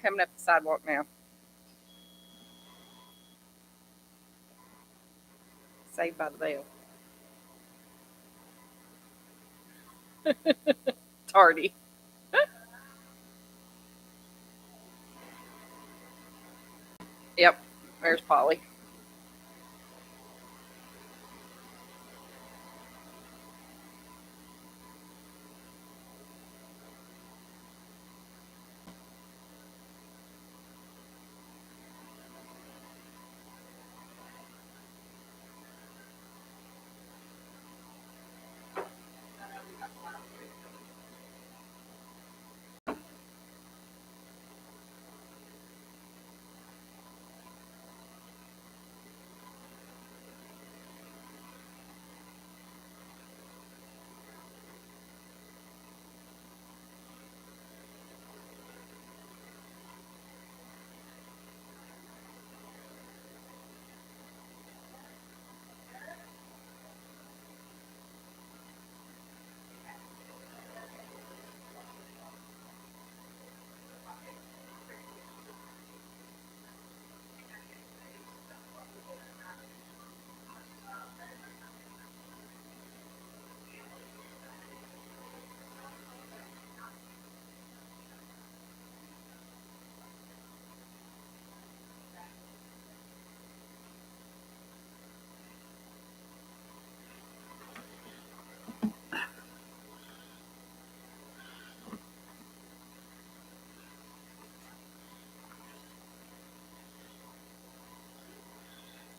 coming up the sidewalk now. Saved by the Bell. Tardy. Yep. There's Polly.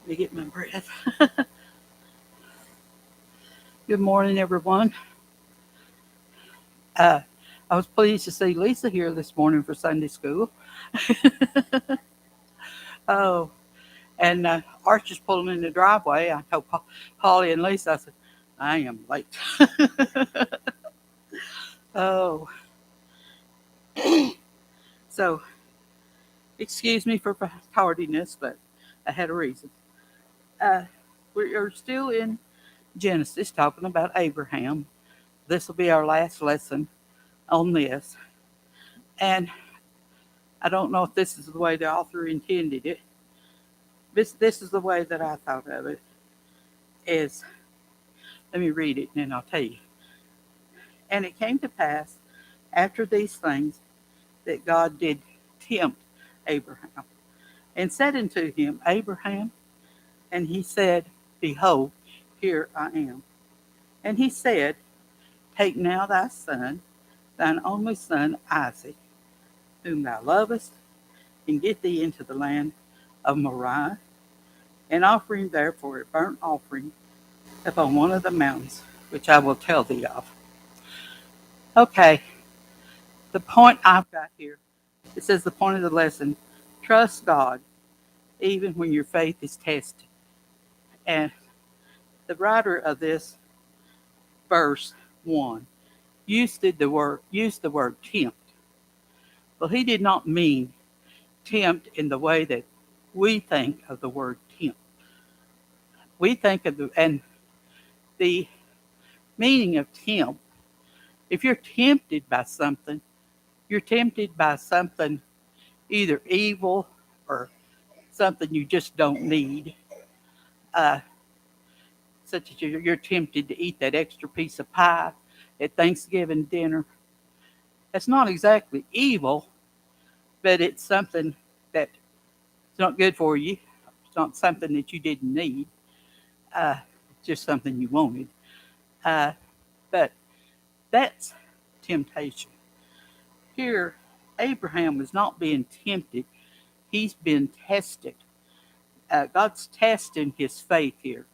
Let me get my breath. Good morning, everyone. Uh, I was pleased to see Lisa here this morning for Sunday school. Oh, and Arch is pulling in the driveway. I told Polly and Lisa, I said, I am late. Oh, so excuse me for tardiness, but I had a reason. Uh, we're still in Genesis talking about Abraham. This will be our last lesson on this. And I don't know if this is the way the author intended it. This is the way that I thought of it. Is let me read it and then I'll tell you. And it came to pass after these things that God did tempt Abraham and said unto him, Abraham, and he said, Behold, here I am. And he said, Take now thy son, thine only son Isaac, whom thou lovest, and get thee into the land of Moriah, and offer him there for a burnt offering upon one of the mountains, which I will tell thee of. Okay, the point I've got here, it says the point of the lesson, trust God even when your faith is tested. And the writer of this verse 1 used the word tempt. Well, he did not mean tempt in the way that we think of the word tempt. We think of the meaning of tempt. If you're tempted by something, you're tempted by something either evil or something you just don't need. Uh, Such as you're tempted to eat that extra piece of pie at Thanksgiving dinner. That's not exactly evil, but it's something that's not good for you. It's not something that you didn't need. It's just something you wanted. Uh, but that's temptation. Here, Abraham was not being tempted. He's been tested. God's testing his faith here.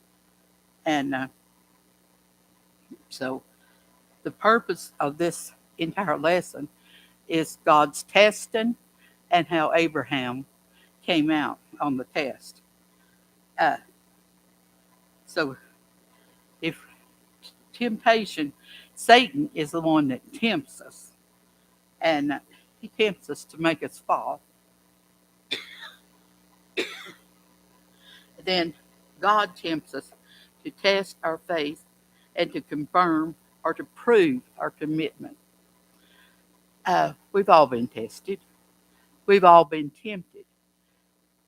And so the purpose of this entire lesson is God's testing and how Abraham came out on the test. Uh, so if temptation, Satan is the one that tempts us, and he tempts us to make us fall. Then God tempts us to test our faith and to confirm or to prove our commitment. We've all been tested. We've all been tempted.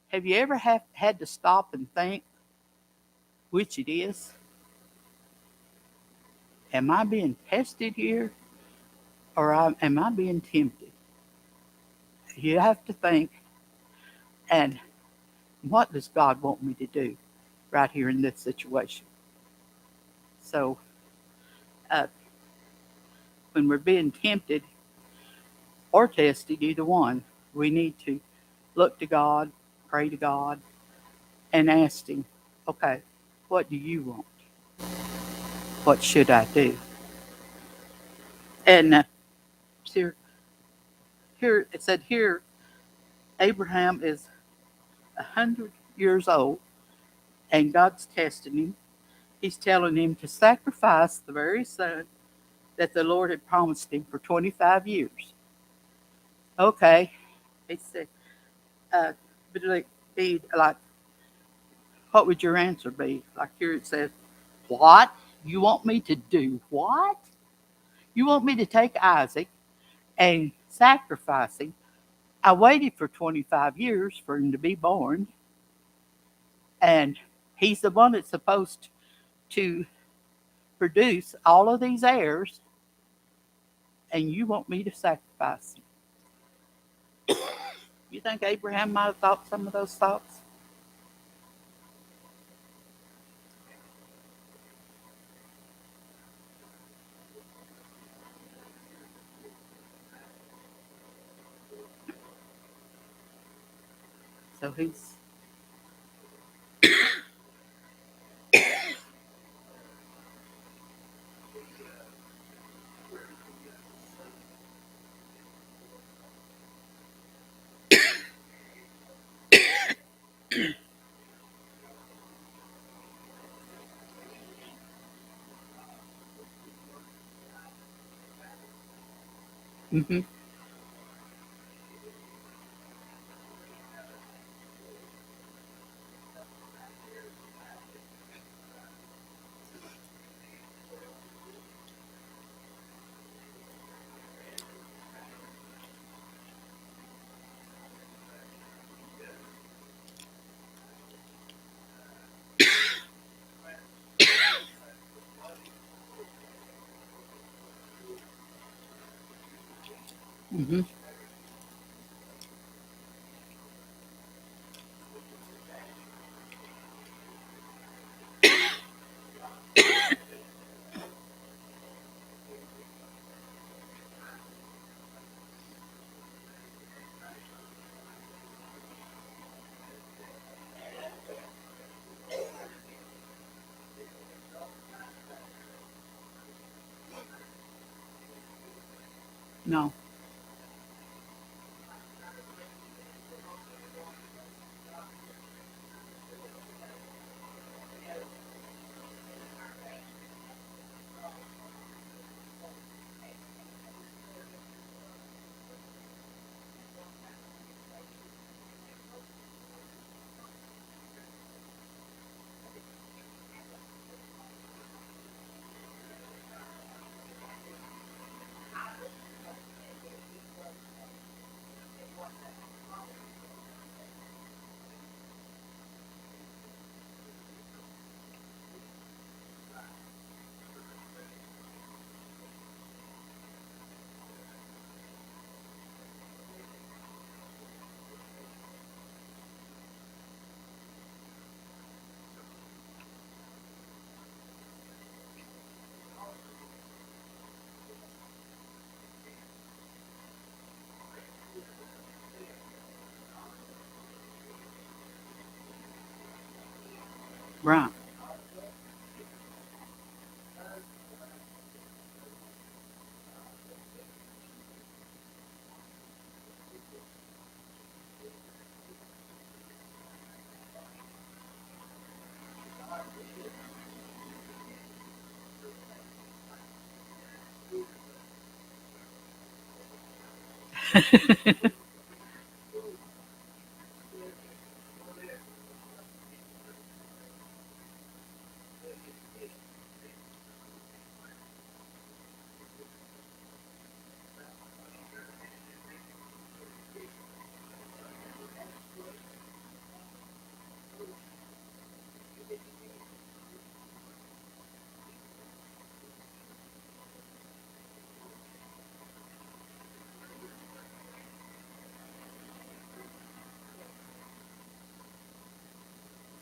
Have you ever had to stop and think which it is? Am I being tested here or am I being tempted? You have to think, and what does God want me to do right here in this situation? So, uh, when we're being tempted or tested, either one, we need to look to God, pray to God, and ask Him, okay, what do you want? What should I do? And here, here it said here, Abraham is 100 years old, and God's testing him. He's telling him to sacrifice the very son that the Lord had promised him for 25 years. Okay, he said, but be like, what would your answer be? Like here it says, what? You want me to do what? You want me to take Isaac and sacrifice him? I waited for 25 years for him to be born, and he's the one that's supposed to produce all of these heirs, and you want me to sacrifice him. You think Abraham might have thought some of those thoughts? So he's mm-hmm, mm-hmm, no, right.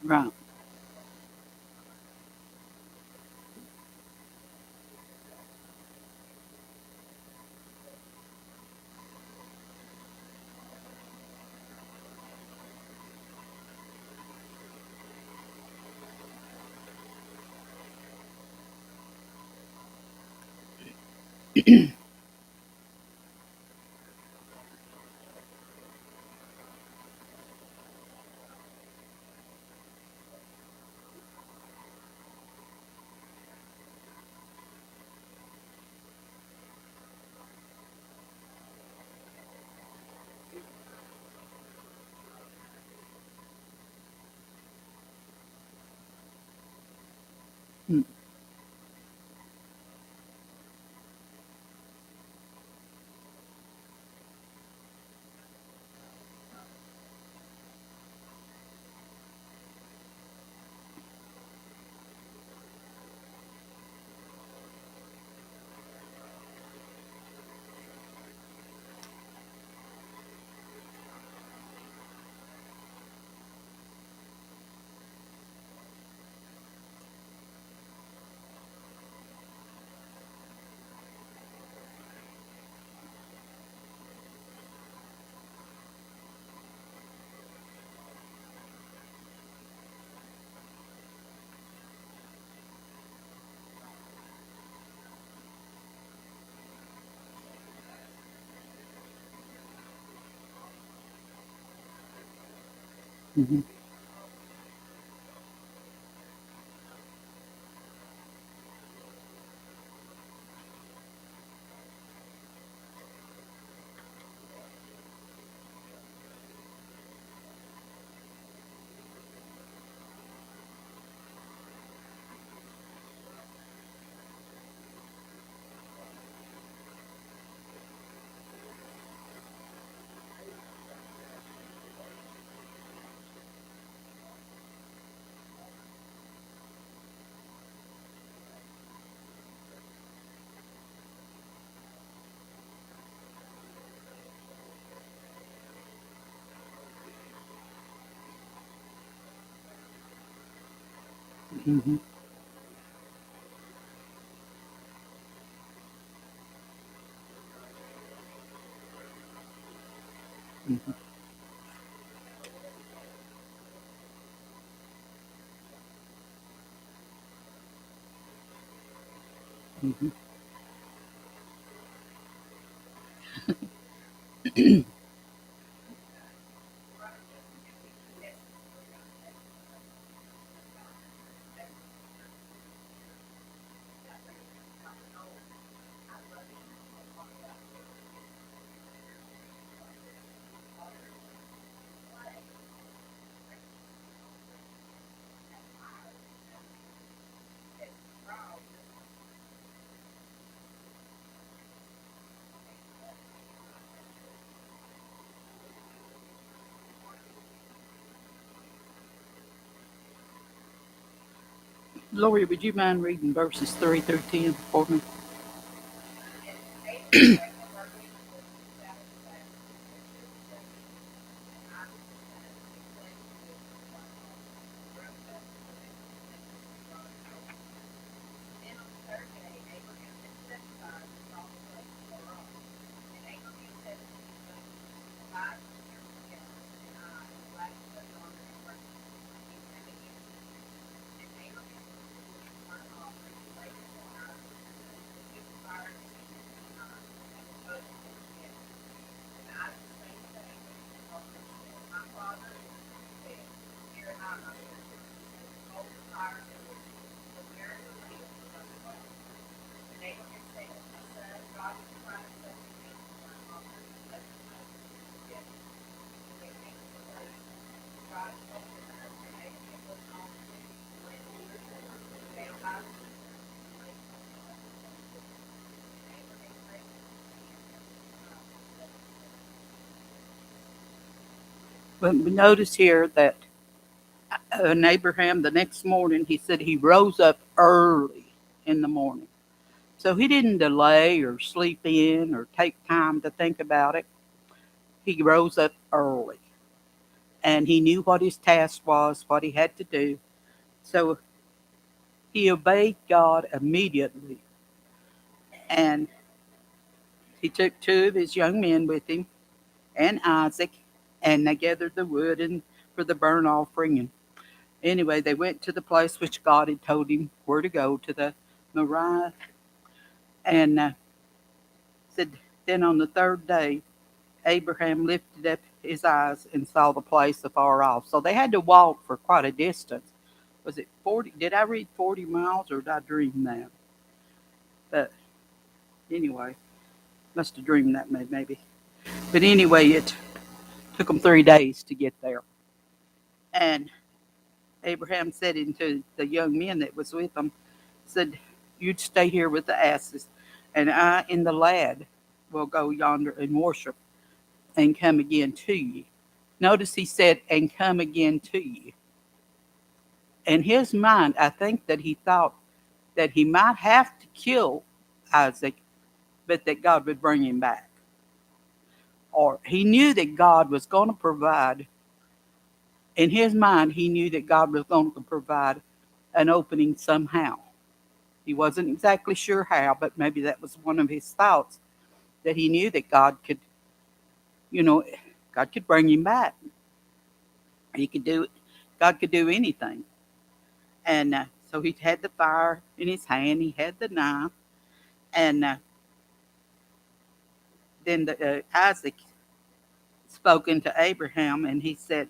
Right. Mm-hmm. Mm-hmm. Mm-hmm. Mm-hmm. Lori, would you mind reading verses 3 through 10 for me? But we notice here that Abraham, the next morning, he said he rose up early in the morning. So he didn't delay or sleep in or take time to think about it. He rose up early. and he knew what his task was, what he had to do. So he obeyed God immediately, and he took two of his young men with him and Isaac, and they gathered the wood and for the burnt offering. And anyway, they went to the place which God had told him where to go, to the Moriah, and said, then on the third day, Abraham lifted up his eyes and saw the place afar off. So they had to walk for quite a distance. Was it 40? Did I read 40 miles or did I dream that? But anyway, must have dreamed that maybe. But anyway, it took them 3 days to get there. And Abraham said unto the young men that was with him, said, you'd stay here with the asses, and I and the lad will go yonder and worship and come again to you. Notice he said, and come again to you. In his mind, I think that he thought that he might have to kill Isaac, but that God would bring him back. Or he knew that God was going to provide. In his mind, he knew that God was going to provide an opening somehow. He wasn't exactly sure how, but maybe that was one of his thoughts, that he knew that God could, God could bring him back. He could do it. God could do anything. And so he had the fire in his hand. He had the knife. And then Isaac spoke unto Abraham, and he said,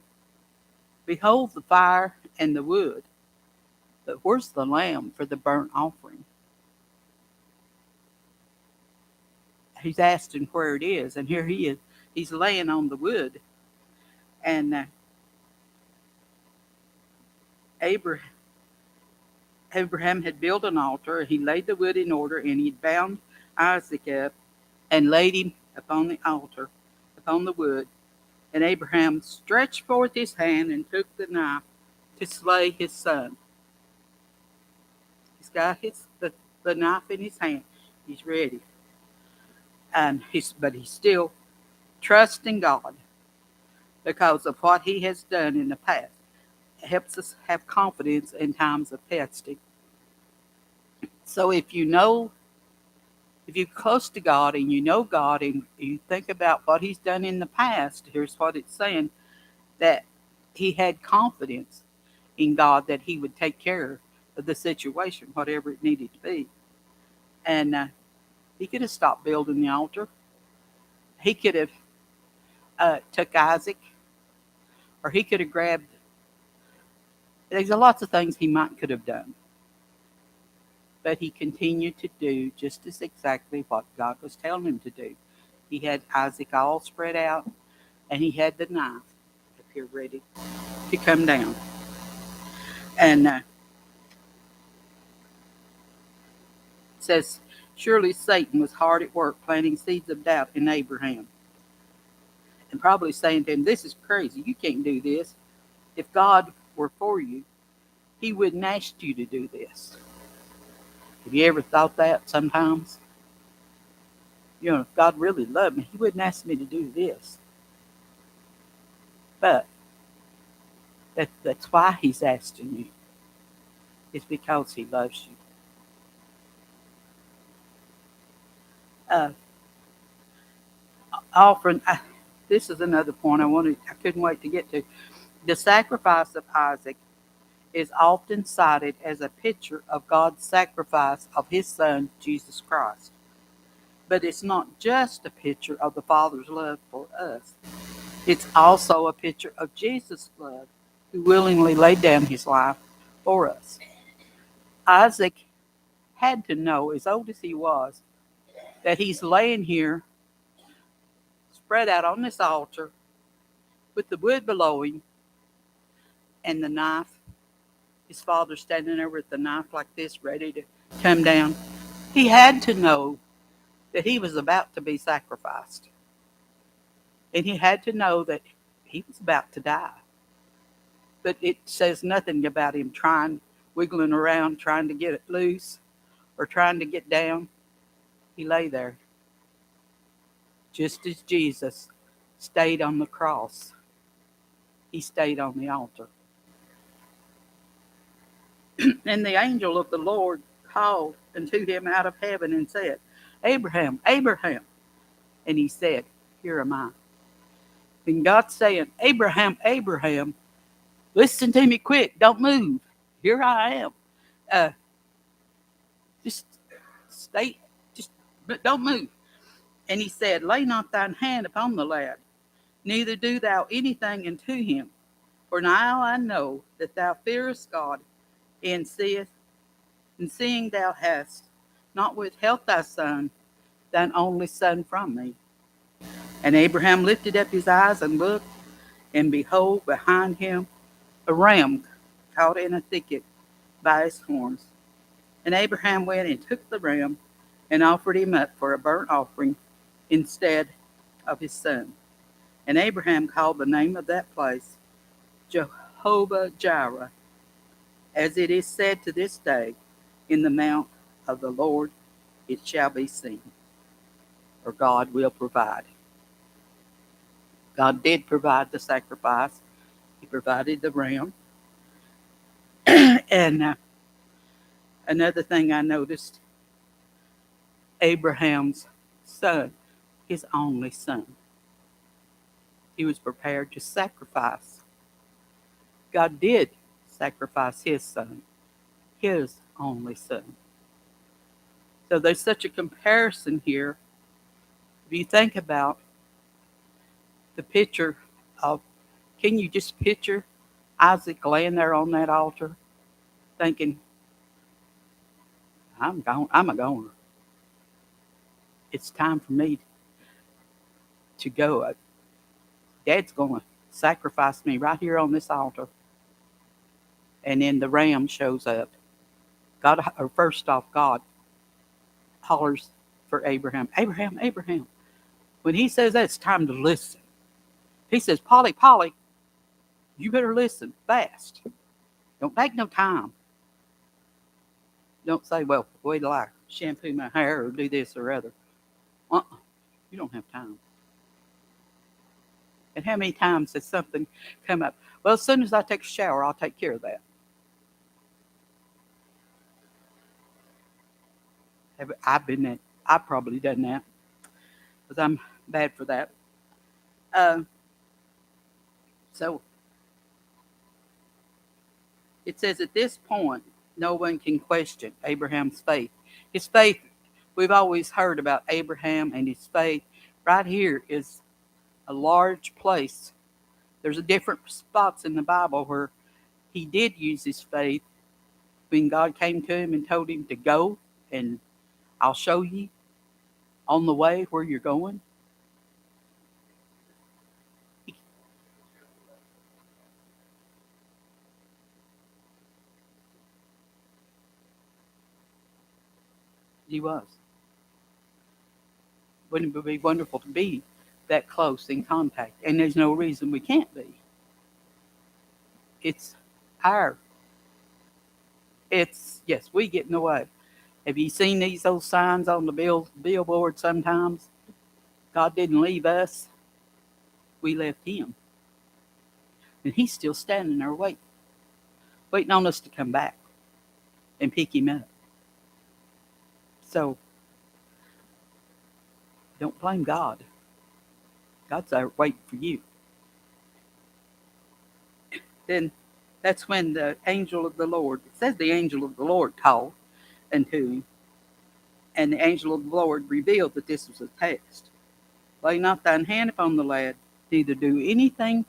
behold the fire and the wood, but where's the lamb for the burnt offering? He's asking where it is, and here he is. He's laying on the wood. And Abraham had built an altar. He laid the wood in order, and he bound Isaac up and laid him upon the altar, upon the wood. And Abraham stretched forth his hand and took the knife to slay his son. He's got the knife in his hand. He's ready. But he's still trusting God because of what he has done in the past. It helps us have confidence in times of testing. So if you're close to God and you know God and you think about what he's done in the past, here's what it's saying, that he had confidence in God that he would take care of the situation, whatever it needed to be. And he could have stopped building the altar. He could have took Isaac, or he could have grabbed. There's lots of things he could have done. But he continued to do just as exactly what God was telling him to do. He had Isaac all spread out, and he had the knife up here ready to come down. And it says, surely Satan was hard at work planting seeds of doubt in Abraham. And probably saying to him, this is crazy. You can't do this. If God were for you, he wouldn't ask you to do this. Have you ever thought that sometimes? If God really loved me, he wouldn't ask me to do this. But that's why he's asking you. It's because he loves you. Offering, this is another point I couldn't wait to get to. The sacrifice of Isaac is often cited as a picture of God's sacrifice of his son, Jesus Christ. But it's not just a picture of the Father's love for us. It's also a picture of Jesus' love, who willingly laid down his life for us. Isaac had to know, as old as he was, that he's laying here, spread out on this altar, with the wood below him, and the knife. His father standing there with the knife like this, ready to come down. He had to know that he was about to be sacrificed. And he had to know that he was about to die. But it says nothing about him wiggling around, trying to get it loose, or trying to get down. He lay there, just as Jesus stayed on the cross. he stayed on the altar. And the angel of the Lord called unto him out of heaven and said, Abraham, Abraham. And he said, Here am I. And God saying, Abraham, Abraham, listen to me quick, don't move. Here I am. Uh, just stay, just but don't move. And he said, Lay not thine hand upon the lad, neither do thou anything unto him. For now I know that thou fearest God, and seeing thou hast not withheld thy son, thine only son from me. And Abraham lifted up his eyes and looked, and behold, behind him a ram caught in a thicket by his horns. And Abraham went and took the ram and offered him up for a burnt offering instead of his son. And Abraham called the name of that place Jehovah Jireh, as it is said to this day, In the mount of the Lord it shall be seen, or God will provide. God did provide the sacrifice. He provided the ram. And another thing I noticed, Abraham's son, his only son, he was prepared to sacrifice. God did sacrifice his son, his only son. So there's such a comparison here. If you think about the picture of, can you just picture Isaac laying there on that altar thinking, I'm a goner. It's time for me to go. Dad's going to sacrifice me right here on this altar. And then the ram shows up. First off, God hollers for Abraham, Abraham, Abraham. When he says that, it's time to listen. He says, Polly, Polly, you better listen fast. Don't take no time. Don't say, well, wait till I shampoo my hair or do this or other. You don't have time. And how many times has something come up? Well, as soon as I take a shower, I'll take care of that. I've probably done that because I'm bad for that. So it says at this point, no one can question Abraham's faith. His faith, we've always heard about Abraham and his faith. Right here is a large place. There's a different spots in the Bible where he did use his faith when God came to him and told him to go and I'll show you on the way where you're going. He was. Wouldn't it be wonderful to be that close in contact? And there's no reason we can't be. Yes, we get in the way. Have you seen these old signs on the billboard sometimes? God didn't leave us. We left him. And he's still standing there waiting on us to come back and pick him up. So, don't blame God. God's there waiting for you. Then that's when the angel of the Lord, it says the angel of the Lord called unto him. And the angel of the Lord revealed that this was a test. Lay not thine hand upon the lad, neither do anything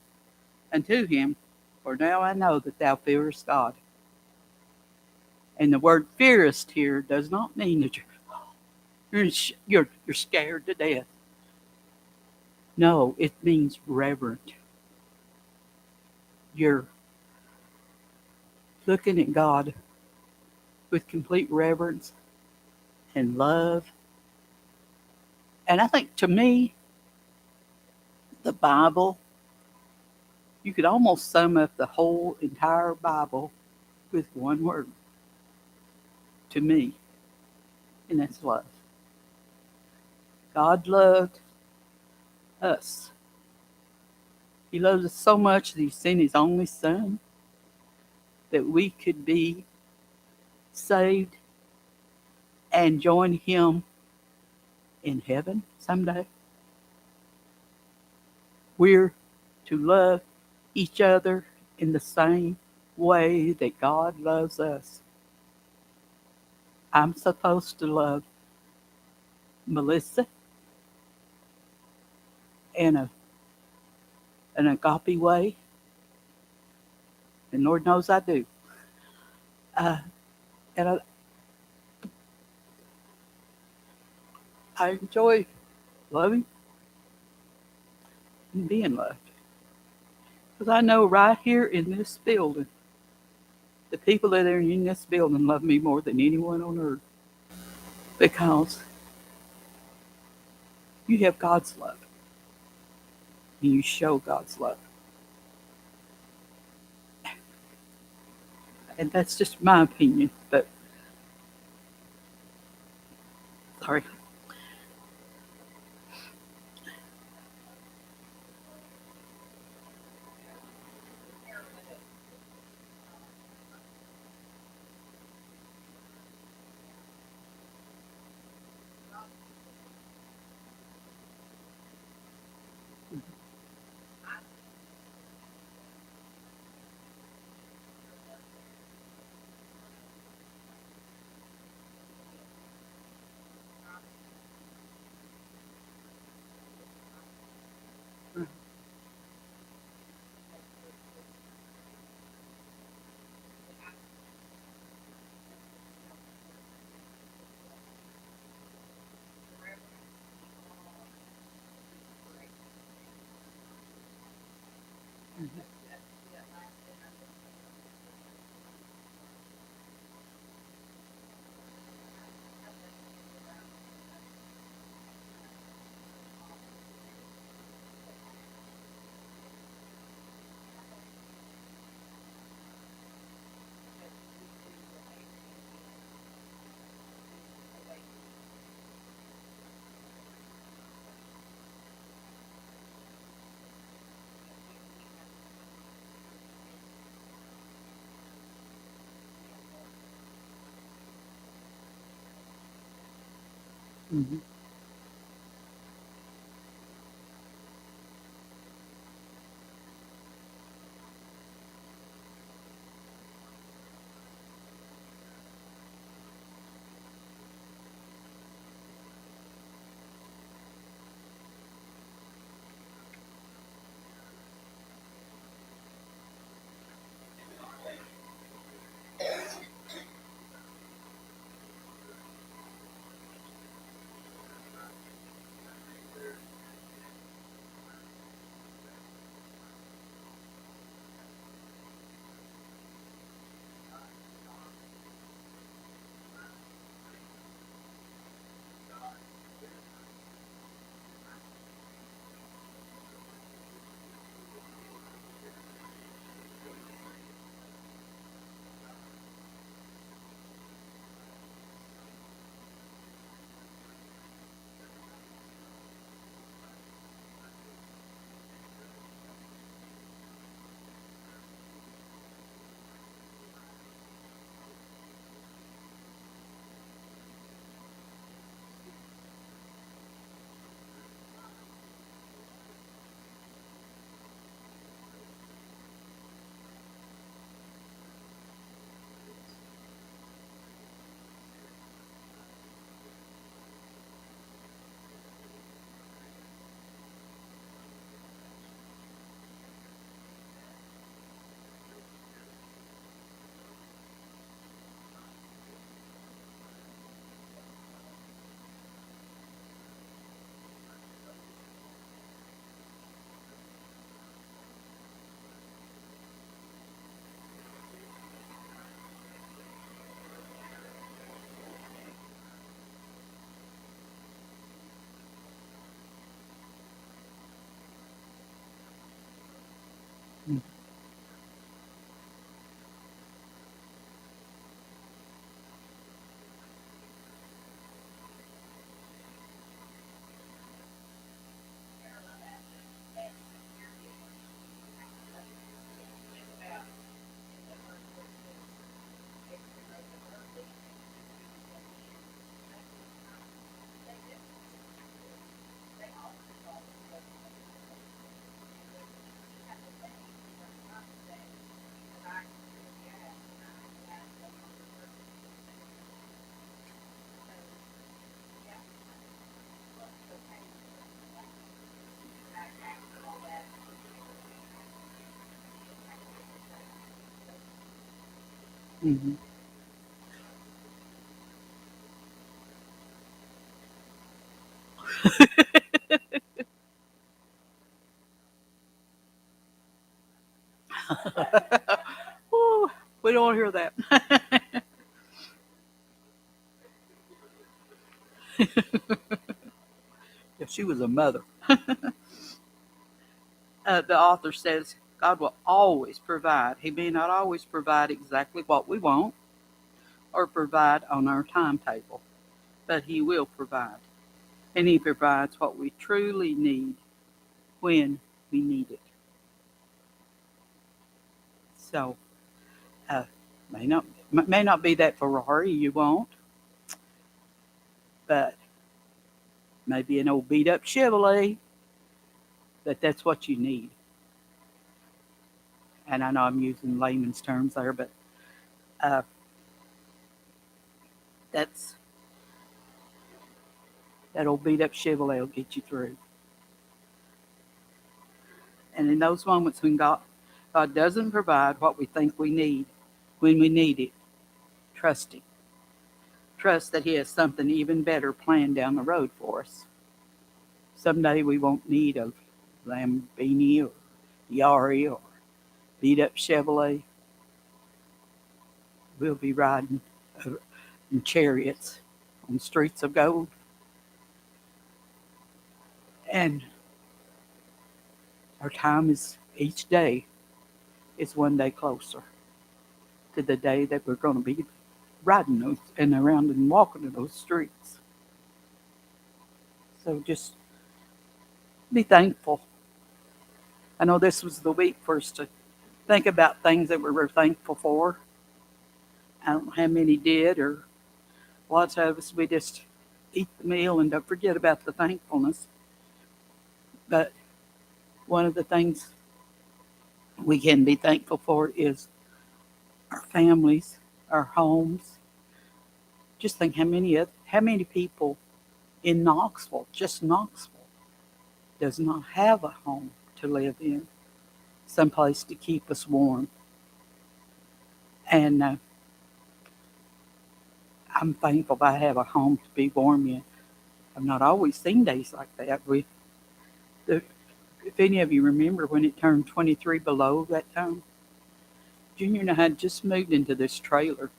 unto him, for now I know that thou fearest God. And the word fearest here does not mean that you're scared to death. No, it means reverent. You're looking at God with complete reverence and love. And I think to me, the Bible, you could almost sum up the whole entire Bible with one word. To me, and that's love. God loved us He loves us so much that he sent his only son that we could be saved and join him in heaven someday. We're to love each other in the same way that God loves us. I'm supposed to love Melissa in an agape way, and Lord knows I do. Uh, and I enjoy loving and being loved. Because I know right here in this building, the people that are in this building love me more than anyone on earth. Because you have God's love, and you show God's love. And that's just my opinion, but sorry. Mm-hmm. Mm-hmm. Ooh, we don't want to hear that. If she was a mother. The author says God will always provide. He may not always provide exactly what we want or provide on our timetable, but He will provide. And He provides what we truly need when we need it. So, uh, may not be that Ferrari you want, but maybe an old beat up Chevrolet, but that's what you need. And I know I'm using layman's terms there, but uh, that's that old beat up Chevrolet will get you through. And in those moments when God doesn't provide what we think we need when we need it, trust Him. Trust that He has something even better planned down the road for us. Someday we won't need a Lamborghini or Yari or beat up Chevrolet. We'll be riding in chariots on streets of gold. And our time is each day is one day closer to the day that we're going to be riding those and around and walking in those streets. So just be thankful. I know this was the week for us to think about things that we were thankful for. I don't know how many did, or lots of us, we just eat the meal and don't forget about the thankfulness. But one of the things we can be thankful for is our families, our homes. Just think how many people in Knoxville, just Knoxville, does not have a home to live in, someplace to keep us warm. And I'm thankful that I have a home to be warm in. I've not always seen days like that. The, if any of you remember when it turned 23 below that time, Junior and I had just moved into this trailer.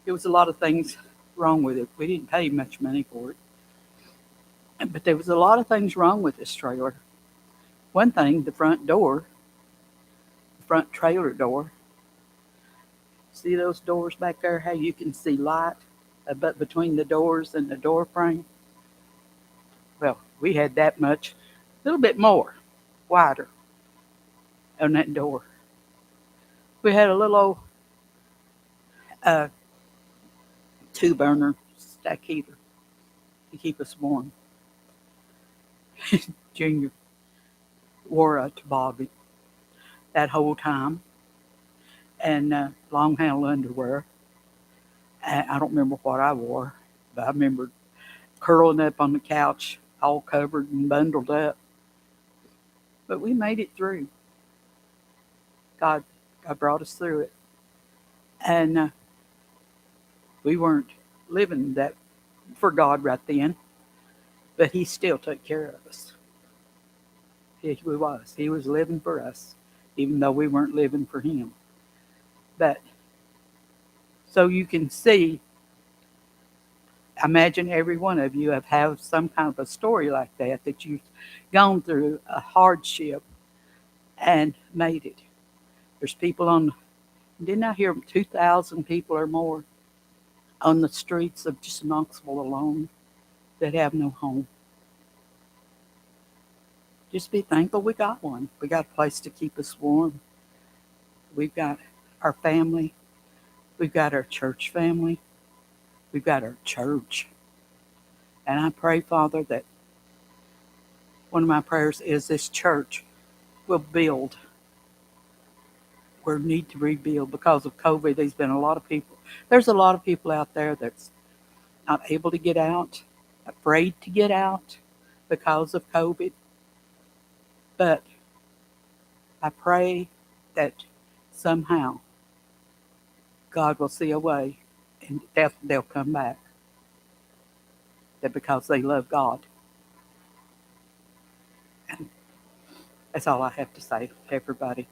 There was a lot of things wrong with it. We didn't pay much money for it, but there was a lot of things wrong with this trailer. One thing, the front door, the front trailer door. See those doors back there? How you can see light, but between the doors and the door frame. Well, we had that much, a little bit more, wider on that door. We had a little old uh, two-burner stack heater to keep us warm. Junior wore a toboggan that whole time and long handle underwear. I don't remember what I wore, but I remember curling up on the couch, all covered and bundled up. But we made it through. God, God brought us through it, and we weren't living that for God right then, but He still took care of us. He was. He was living for us, even though we weren't living for Him. But so you can see, imagine every one of you have some kind of a story like that, that you've gone through a hardship and made it. There's people didn't I hear 2,000 people or more on the streets of just Knoxville alone that have no home? Just be thankful we got one. We got a place to keep us warm. We've got our family. We've got our church family. We've got our church. And I pray, Father, that one of my prayers is this church will build. We need to rebuild because of COVID. There's a lot of people out there that's not able to get out, afraid to get out because of COVID. But I pray that somehow God will see a way, and they'll come back. That because they love God. And that's all I have to say, everybody.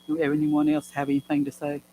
Do anyone else have anything to say?